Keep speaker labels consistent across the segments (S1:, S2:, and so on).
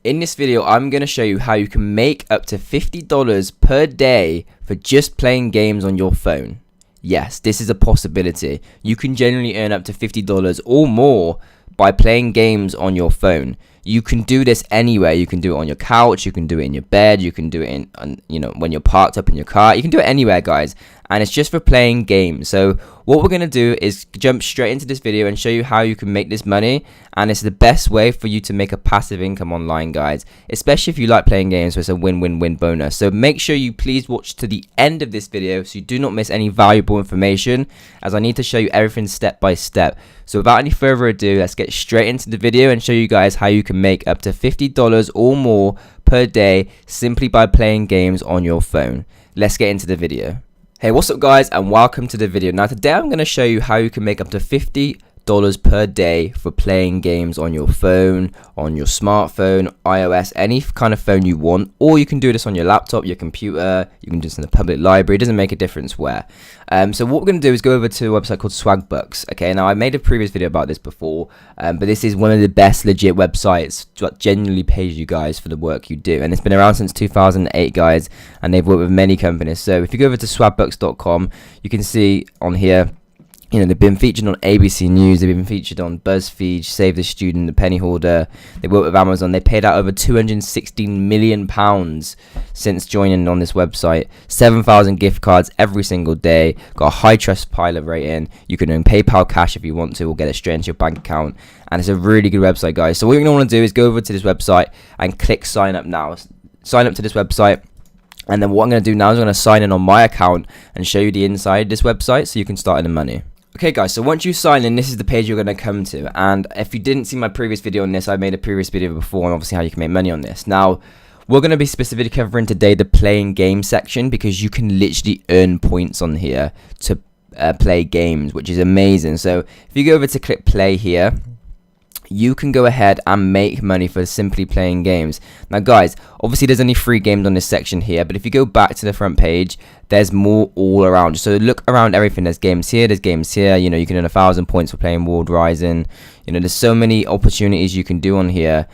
S1: In this video, I'm going to show you how you can make up to $50 per day for just playing games on your phone. Yes, this is a possibility. You can generally earn up to $50 or more by playing games on your phone. You can do this anywhere. You can do it on your couch, you can do it in your bed, you can do it when you're parked up in your car. You can do it anywhere, guys, and it's just for playing games. So what we're going to do is jump straight into this video and show you how you can make this money, and it's the best way for you to make a passive income online, guys, especially if you like playing games. So it's a win-win-win bonus. So make sure you please watch to the end of this video so you do not miss any valuable information, as I need to show you everything step by step. So without any further ado, let's get straight into the video and show you guys how you can make up to $50 or more per day simply by playing games on your phone. Let's get into the video. Hey, what's up, guys, and welcome to the video. Now today I'm going to show you how you can make up to $50 per day for playing games on your phone, on your smartphone, iOS, any kind of phone you want, or you can do this on your laptop, your computer, you can do this in the public library. It doesn't make a difference where. So what we're going to do is go over to a website called Swagbucks. Okay, now I made a previous video about this before, but this is one of the best legit websites that genuinely pays you guys for the work you do, and it's been around since 2008, guys, and they've worked with many companies. So if you go over to swagbucks.com, you can see on here, they've been featured on ABC News, they've been featured on BuzzFeed, Save the Student, The Penny Hoarder. They work with Amazon. They paid out over £216 million since joining on this website. 7,000 gift cards every single day. Got a high Trustpilot rating. You can earn PayPal cash if you want to, or get it straight into your bank account. And it's a really good website, guys. So what you're going to want to do is go over to this website and click sign up now. Sign up to this website. And then what I'm going to do now is I'm going to sign in on my account and show you the inside of this website so you can start earning money. Okay, guys, so once you sign in, this is the page you're going to come to. And if you didn't see my previous video on this, I made a previous video before on obviously how you can make money on this. Now, we're going to be specifically covering today the playing game section, because you can literally earn points on here to play games, which is amazing. So if you go over to click play here, you can go ahead and make money for simply playing games. Now, guys, obviously there's only 3 games on this section here, but if you go back to the front page, there's more all around. So look around everything. There's games here, there's games here. You can earn 1,000 points for playing World Rising. There's so many opportunities you can do on here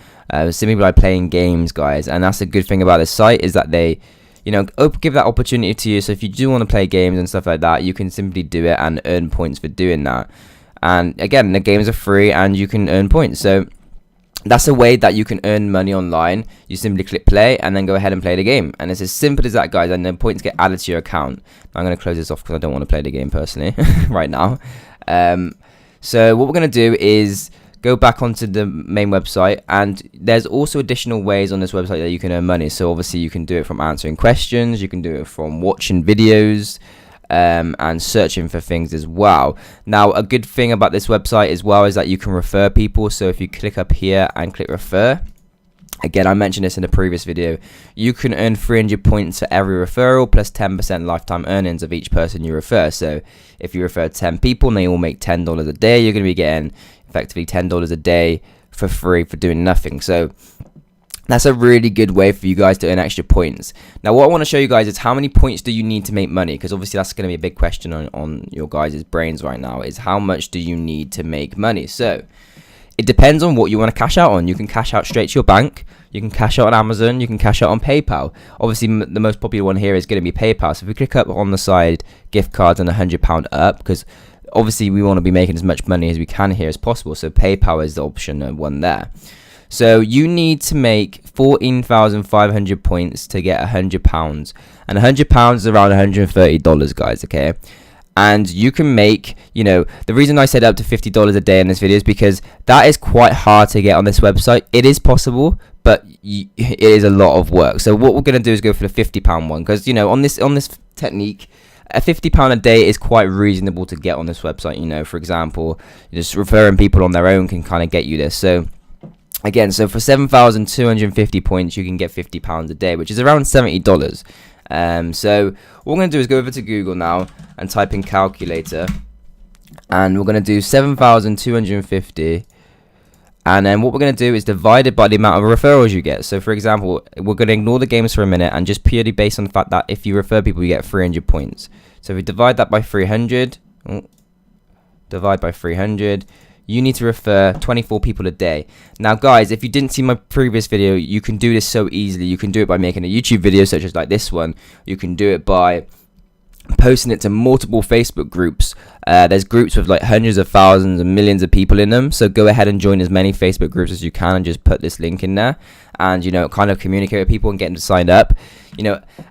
S1: simply by playing games, guys. And that's a good thing about this site, is that they give that opportunity to you. So if you do want to play games and stuff like that, you can simply do it and earn points for doing that. And again, the games are free and you can earn points. So that's a way that you can earn money online. You simply click play and then go ahead and play the game. And it's as simple as that, guys. And then points get added to your account. I'm going to close this off because I don't want to play the game personally right now. So what we're going to do is go back onto the main website. And there's also additional ways on this website that you can earn money. So obviously you can do it from answering questions. You can do it from watching videos. And searching for things as well. Now, a good thing about this website as well is that you can refer people. So if you click up here and click refer, again, I mentioned this in a previous video, you can earn 300 points for every referral plus 10% lifetime earnings of each person you refer. So if you refer 10 people and they all make $10 a day, you're going to be getting effectively $10 a day for free for doing nothing. So that's a really good way for you guys to earn extra points. Now, what I want to show you guys is how many points do you need to make money, because obviously that's going to be a big question on your guys' brains right now, is how much do you need to make money? So it depends on what you want to cash out on. You can cash out straight to your bank, you can cash out on Amazon, you can cash out on PayPal. Obviously the most popular one here is going to be PayPal. So if we click up on the side, gift cards and £100 up, because obviously we want to be making as much money as we can here as possible, so PayPal is the option one there. So you need to make 14,500 points to get £100, and £100 is around $130, guys. Okay, and you can make, the reason I said up to $50 a day in this video is because that is quite hard to get on this website. It is possible, but it is a lot of work. So what we're going to do is go for the £50 one, because on this technique, a £50 a day is quite reasonable to get on this website. For example, just referring people on their own can kind of get you this. So again, so for 7,250 points, you can get £50 a day, which is around $70. So what we're going to do is go over to Google now and type in calculator. And we're going to do 7,250. And then what we're going to do is divide it by the amount of referrals you get. So for example, we're going to ignore the games for a minute and just purely based on the fact that if you refer people, you get 300 points. So if we divide that by 300, divide by 300, you need to refer 24 people a day. Now guys, if you didn't see my previous video, you can do this so easily. You can do it by making a YouTube video such as like this one. You can do it by posting it to multiple Facebook groups. There's groups with like hundreds of thousands and millions of people in them, so go ahead and join as many Facebook groups as you can and just put this link in there, and kind of communicate with people and get them to sign up.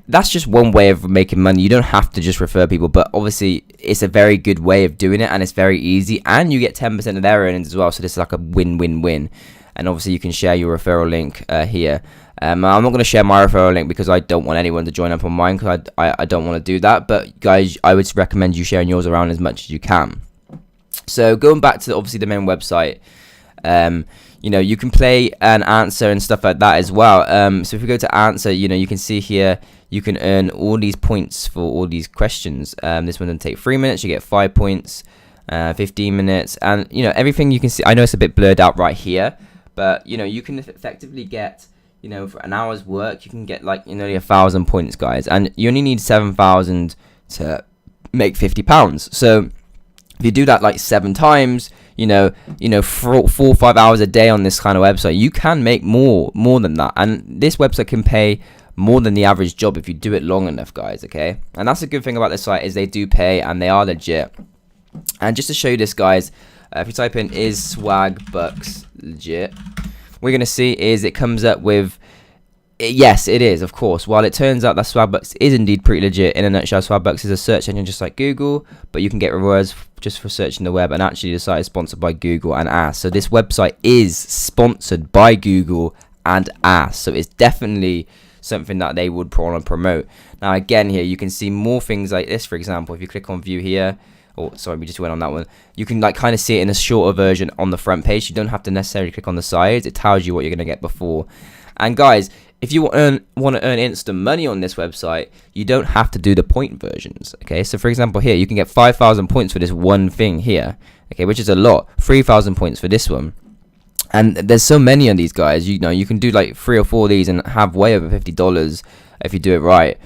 S1: That's just one way of making money. You don't have to just refer people, but obviously it's a very good way of doing it, and it's very easy, and you get 10% of their earnings as well, so this is like a win-win-win. And obviously you can share your referral link here. I'm not going to share my referral link because I don't want anyone to join up on mine, because I don't want to do that. But guys, I would recommend you sharing yours around as much as you can. So going back to obviously the main website, you can play and answer and stuff like that as well. So if we go to answer, you can see here you can earn all these points for all these questions. This one will take 3 minutes, you get 5 points, 15 minutes, and everything you can see. I know it's a bit blurred out right here, but you can effectively get, for an hour's work, you can get like nearly 1,000 points, guys, and you only need 7,000 to make £50. So if you do that like 7 times, 4 or 5 hours a day on this kind of website, you can make more than that. And this website can pay more than the average job if you do it long enough, guys. Okay, and that's a good thing about this site, is they do pay and they are legit. And just to show you this, guys, if you type in "is swag bucks legit," what you're gonna see is it comes up with, yes, it is, of course. While it turns out that Swagbucks is indeed pretty legit, in a nutshell, Swagbucks is a search engine just like Google, but you can get rewards just for searching the web. And actually, the site is sponsored by Google and Ask. So this website is sponsored by Google and Ask. So it's definitely something that they would want to promote. Now, again, here you can see more things like this. For example, if you click on View here, sorry, we just went on that one. You can like kind of see it in a shorter version on the front page. You don't have to necessarily click on the sides. It tells you what you're going to get before. And guys, if you want to earn instant money on this website, you don't have to do the point versions. Okay, so for example here, you can get 5,000 points for this one thing here. Okay, which is a lot. 3,000 points for this one. And there's so many of these, guys. You can do like 3 or 4 of these and have way over $50 if you do it right.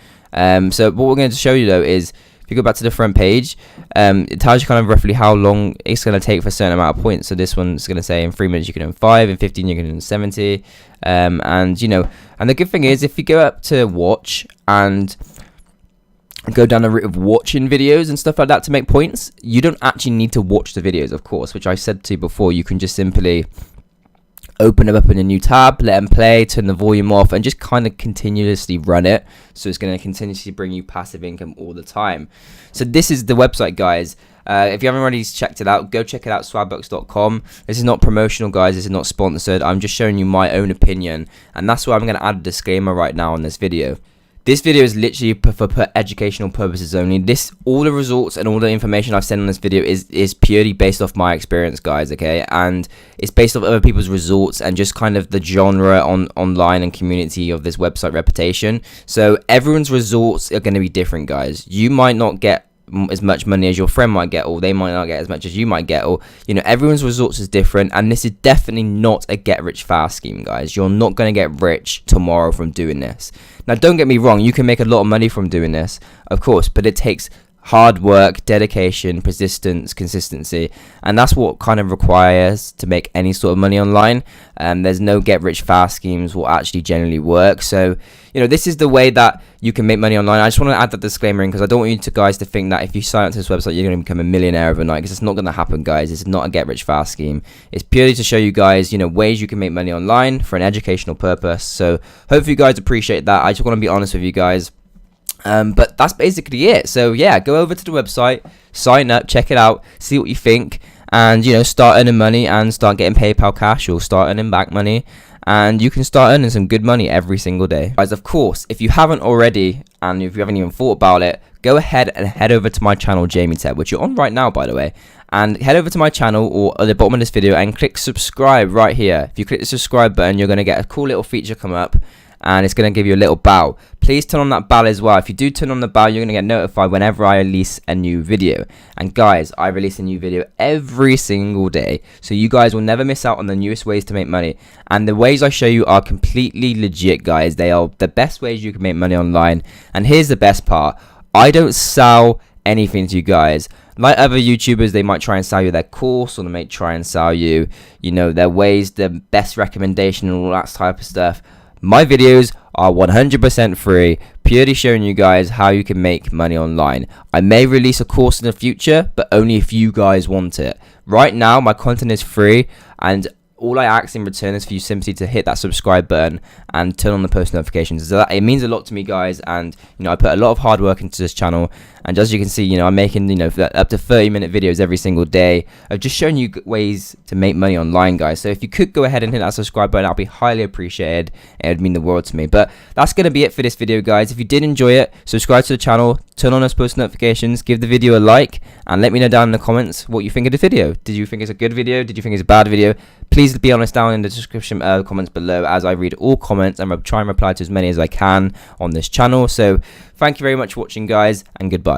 S1: So what we're going to show you though is, if you go back to the front page, it tells you kind of roughly how long it's going to take for a certain amount of points. So this one's going to say in 3 minutes you can earn 5, in 15 you can earn 70. And the good thing is, if you go up to watch and go down the route of watching videos and stuff like that to make points, you don't actually need to watch the videos, of course, which I said to you before. You can just simply open them up in a new tab, let them play, turn the volume off, and just kind of continuously run it. So it's going to continuously bring you passive income all the time. So this is the website, guys. If you haven't already checked it out, go check it out, swagbucks.com. This is not promotional, guys. This is not sponsored. I'm just showing you my own opinion, and that's why I'm going to add a disclaimer right now on this video. This video is literally for educational purposes only. All the results and all the information I've said on this video is purely based off my experience, guys, okay? And it's based off other people's results and just kind of the genre online and community of this website reputation. So everyone's results are going to be different, guys. You might not get as much money as your friend might get, or they might not get as much as you might get, or everyone's results is different. And this is definitely not a get rich fast scheme, guys. You're not going to get rich tomorrow from doing this. Now, don't get me wrong, you can make a lot of money from doing this, of course, but it takes hard work, dedication, persistence, consistency, and that's what kind of requires to make any sort of money online. There's no get rich fast schemes will actually generally work. So this is the way that you can make money online. I just want to add that disclaimer in, because I don't want you guys to think that if you sign up to this website you're going to become a millionaire overnight, because it's not going to happen, guys. It's not a get rich fast scheme. It's purely to show you guys ways you can make money online for an educational purpose. So hopefully you guys appreciate that. I just want to be honest with you guys. But that's basically it. So yeah, go over to the website, sign up, check it out, see what you think, and start earning money and start getting PayPal cash, or start earning back money, and you can start earning some good money every single day. Guys, of course, if you haven't already, and if you haven't even thought about it, go ahead and head over to my channel, Jamie Tech, which you're on right now, by the way, and head over to my channel or at the bottom of this video and click subscribe right here. If you click the subscribe button, you're going to get a cool little feature come up, and it's going to give you a little bell. Please turn on that bell as well. If you do turn on the bell, you're going to get notified whenever I release a new video. And guys, I release a new video every single day, so you guys will never miss out on the newest ways to make money. And the ways I show you are completely legit, guys. They are the best ways you can make money online. And here's the best part: I don't sell anything to you guys. Like other YouTubers, they might try and sell you their course, or they might try and sell you, their ways, the best recommendation and all that type of stuff. My videos are 100% free, purely showing you guys how you can make money online. I may release a course in the future, but only if you guys want it. Right now, my content is free, and all I ask in return is for you simply to hit that subscribe button and turn on the post notifications. So it means a lot to me, guys, and I put a lot of hard work into this channel. And as you can see, I'm making up to 30-minute videos every single day of just showing you ways to make money online, guys. So if you could go ahead and hit that subscribe button, that'd be highly appreciated. It would mean the world to me. But that's gonna be it for this video, guys. If you did enjoy it, subscribe to the channel, turn on those post notifications, give the video a like, and let me know down in the comments what you think of the video. Did you think it's a good video? Did you think it's a bad video? Please be honest down in the description comments below, as I read all comments and try and reply to as many as I can on this channel. So thank you very much for watching, guys, and goodbye.